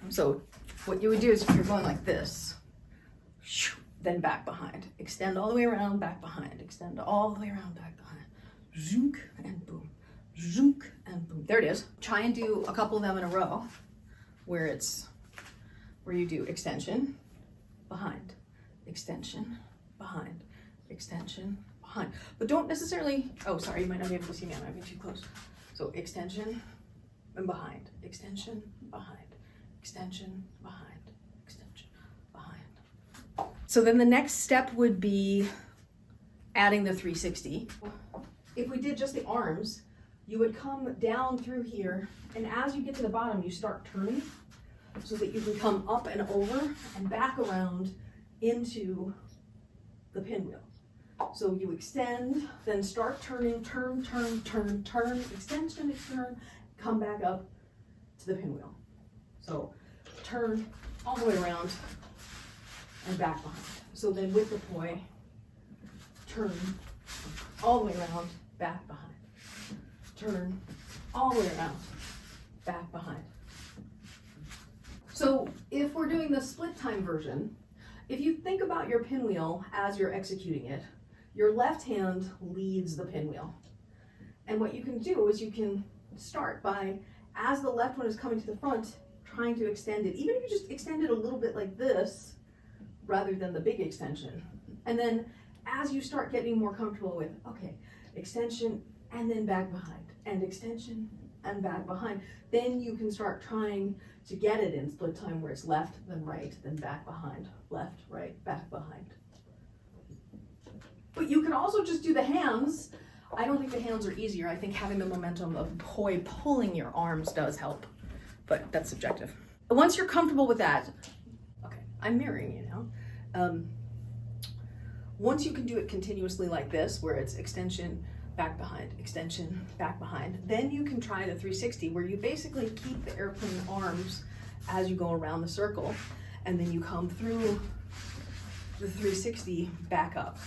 So what you would do is if you're going like this, then back behind, extend all the way around, back behind, extend all the way around, back behind, zoom and boom, zoom and boom. There it is. Try and do a couple of them in a row where you do extension, behind, extension, behind, extension, behind. But don't necessarily, oh, sorry, you might not be able to see me, I might be too close. So extension and behind, extension, behind, extension, behind, extension, behind. So then the next step would be adding the 360. If we did just the arms, you would come down through here, and as you get to the bottom, you start turning so that you can come up and over and back around into the pinwheel. So you extend, then start turning, turn, turn, turn, turn, extension, turn, come back up to the pinwheel. So turn all the way around and back behind. So then with the poi, turn all the way around, back behind. Turn all the way around, back behind. So if we're doing the split time version, if you think about your pinwheel as you're executing it, your left hand leads the pinwheel. And what you can do is you can start by, as the left one is coming to the front, trying to extend it. Even if you just extend it a little bit like this, rather than the big extension. And then as you start getting more comfortable with, okay, extension and then back behind, and extension and back behind, then you can start trying to get it in split time where it's left, then right, then back behind, left, right, back behind. But you can also just do the hands. I don't think the hands are easier. I think having the momentum of poi pulling your arms does help, but that's subjective. Once you're comfortable with that, okay, I'm mirroring you now. Once you can do it continuously like this, where it's extension, back behind, extension, back behind, then you can try the 360 where you basically keep the airplane arms as you go around the circle, and then you come through the 360 back up.